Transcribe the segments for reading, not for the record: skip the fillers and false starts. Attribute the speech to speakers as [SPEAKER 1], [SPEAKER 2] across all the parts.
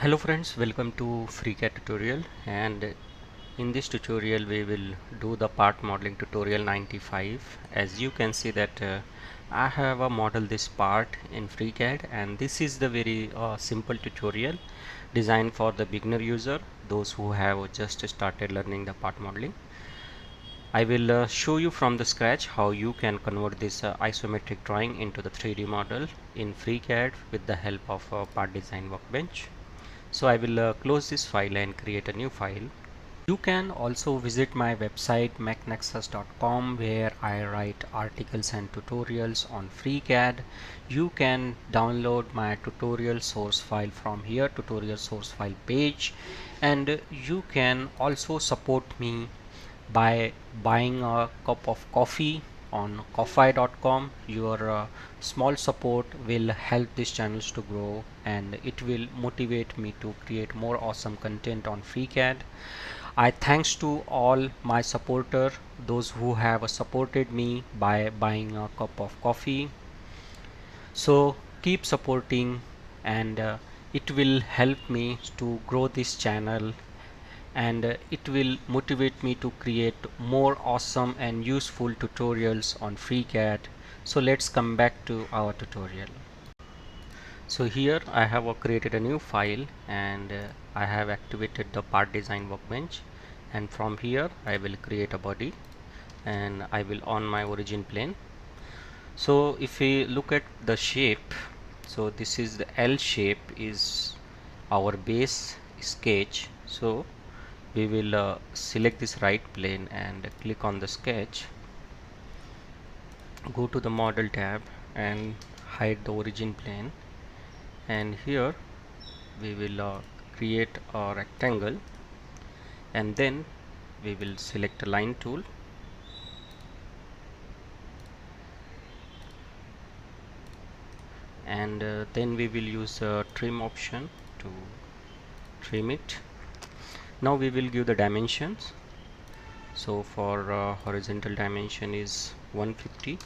[SPEAKER 1] Hello friends, welcome to FreeCAD tutorial, and in this tutorial we will do the part modeling tutorial 95. As you can see that I have modeled this part in FreeCAD, and this is the very simple tutorial designed for the beginner user, those who have just started learning the part modeling. I will show you from the scratch how you can convert this isometric drawing into the 3D model in FreeCAD with the help of part design workbench. So I will close this file and create a new file. You can also visit my website mechnexus.com, where I write articles and tutorials on FreeCAD. You can download my tutorial source file from here, tutorial source file page, and you can also support me by buying a cup of coffee on ko-fi.com. Your small support will help these channels to grow, and it will motivate me to create more awesome content on FreeCAD. I thanks to all my supporter, those who have supported me by buying a cup of coffee. So keep supporting, and it will help me to grow this channel, and it will motivate me to create more awesome and useful tutorials on FreeCAD. So let's come back to our tutorial. So here I have created a new file, and I have activated the part design workbench, and from here I will create a body, and I will on my origin plane. So if we look at the shape, so this is the L shape is our base sketch. So we will select this right plane and click on the sketch, go to the model tab and hide the origin plane, and here we will create a rectangle, and then we will select a line tool, and then we will use a trim option to trim it. Now we will give the dimensions. So for horizontal dimension is 150,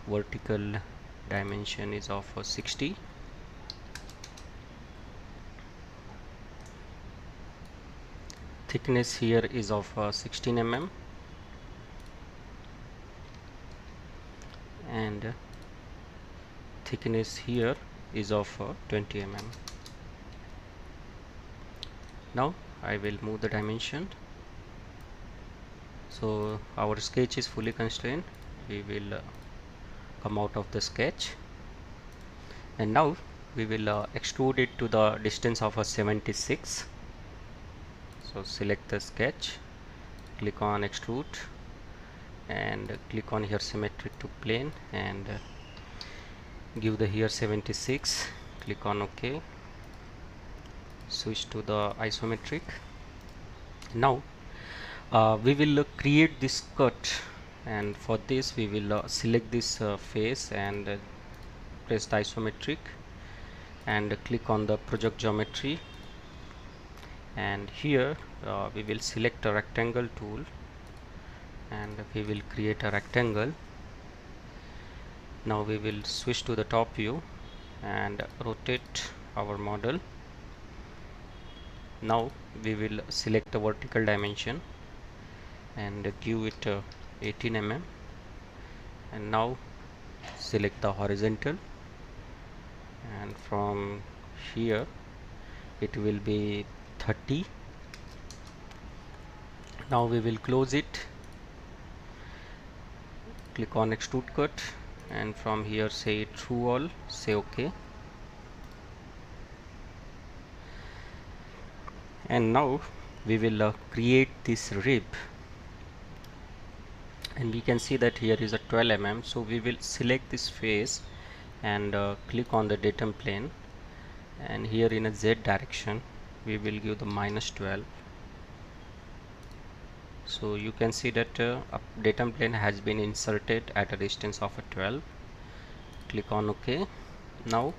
[SPEAKER 1] vertical dimension is of 60, thickness here is of 16 mm, and thickness here is of 20 mm. Now I will move the dimension. So our sketch is fully constrained. We will come out of the sketch, and now we will extrude it to the distance of 76. So select the sketch, click on extrude, and click on here symmetric to plane, and give the here 76, click on OK, switch to the isometric. Now we will create this cut, and for this we will select this face and press the isometric and click on the project geometry, and here we will select a rectangle tool, and we will create a rectangle. Now we will switch to the top view and rotate our model. Now we will select the vertical dimension and give it 18 mm, and now select the horizontal, and from here it will be 30. Now we will close it, click on extrude cut, and from here say true all, say OK. And now we will create this rib, and we can see that here is a 12 mm. So we will select this face and click on the datum plane, and here in a Z direction we will give the -12. So you can see that a datum plane has been inserted at a distance of 12. Click on OK. Now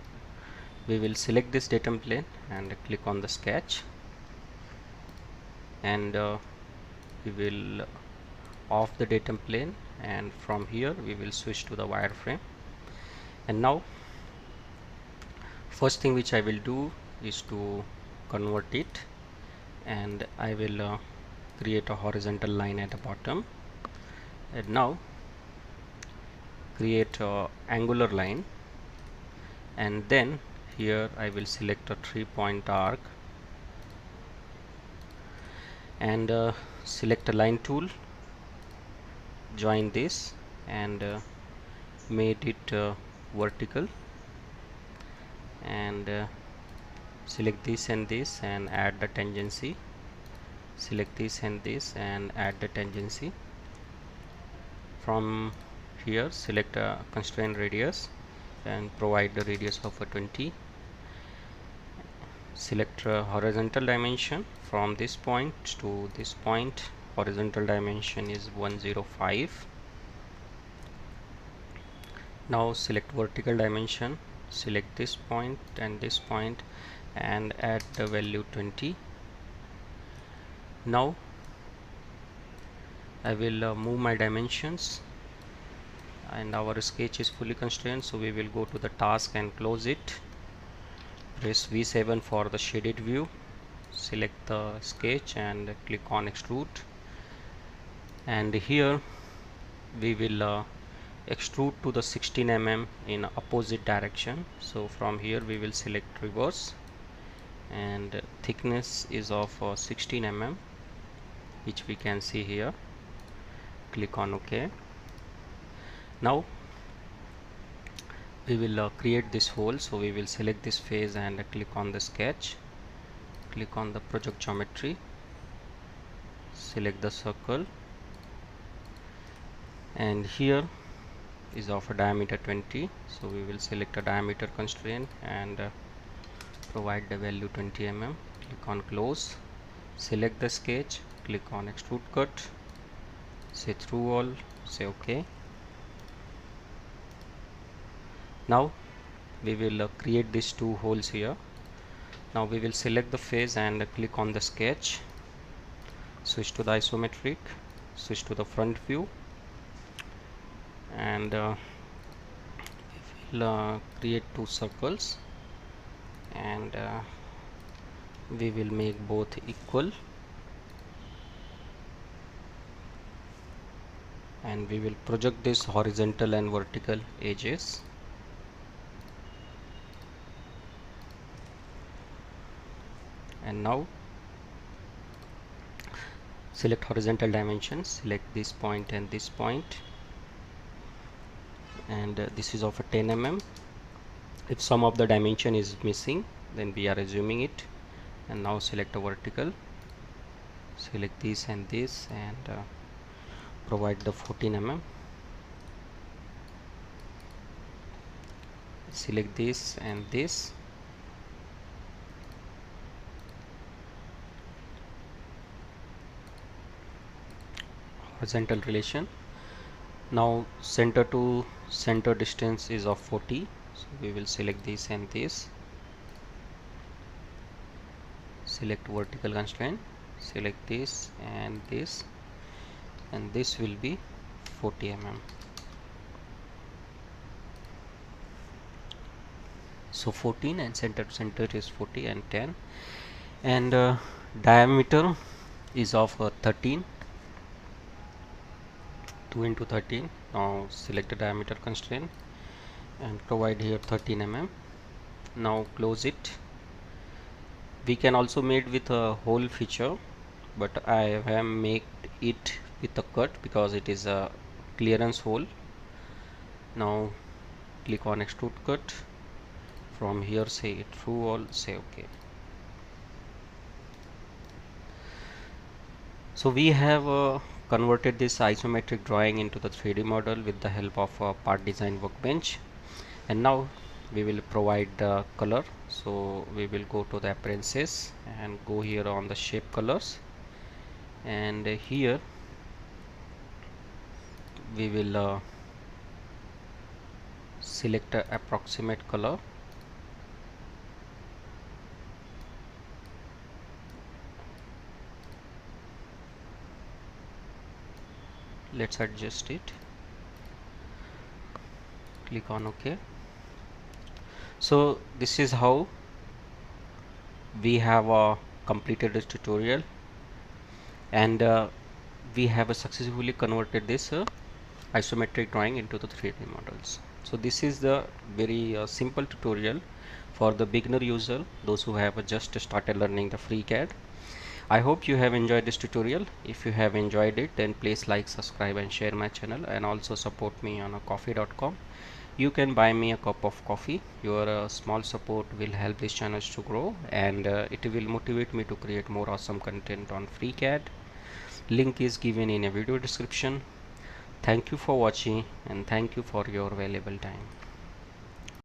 [SPEAKER 1] we will select this datum plane and click on the sketch, and we will off the datum plane, and from here we will switch to the wireframe. And now first thing which I will do is to convert it, and I will create a horizontal line at the bottom, and now create a angular line, and then here I will select a 3-point arc and select a line tool, join this and made it vertical, and select this and this and add the tangency, select this and this and add the tangency. From here select a constraint radius and provide the radius of a 20. Select a horizontal dimension from this point to this point, horizontal dimension is 105. Now select vertical dimension, select this point and add the value 20. Now I will move my dimensions, and our sketch is fully constrained, so we will go to the task and close it. Press V7 for the shaded view, select the sketch and click on extrude, and here we will extrude to the 16 mm in opposite direction. So from here we will select reverse, and thickness is of 16 mm, which we can see here. Click on OK. Now we will create this hole, so we will select this face and click on the sketch, click on the project geometry, select the circle, and here is of a diameter 20, so we will select a diameter constraint and provide the value 20 mm. Click on close, select the sketch, click on extrude cut, say through all, say OK. Now we will create these two holes here. Now we will select the face and click on the sketch, switch to the isometric, switch to the front view, and we will create two circles, and we will make both equal, and we will project this horizontal and vertical edges. And now select horizontal dimensions, select this point and this point, and this is of a 10 mm. If some of the dimension is missing, then we are assuming it. And now select a vertical, select this and this, and provide the 14 mm. Select this and this, horizontal relation. Now center to center distance is of 40, so we will select this and this, select vertical constraint, select this, and this will be 40 mm. So 14, and center to center is 40 and 10, and diameter is of 13, 2 into 13. Now select the diameter constraint and provide here 13 mm. Now close it. We can also made with a hole feature, but I have made it with a cut because it is a clearance hole. Now click on extrude cut, from here say it through all, say OK. So we have converted this isometric drawing into the 3D model with the help of a part design workbench, and now we will provide the color. So we will go to the appearances and go here on the shape colors, and here we will select a approximate color, let's adjust it, click on OK. So this is how we have completed this tutorial, and we have successfully converted this isometric drawing into the 3D models. So this is the very simple tutorial for the beginner user, those who have just started learning the FreeCAD. I hope you have enjoyed this tutorial. If you have enjoyed it, then please like, subscribe and share my channel, and also support me on coffee.com. You can buy me a cup of coffee. Your small support will help this channel to grow, and it will motivate me to create more awesome content on FreeCAD. Link is given in a video description. Thank you for watching, and thank you for your valuable time.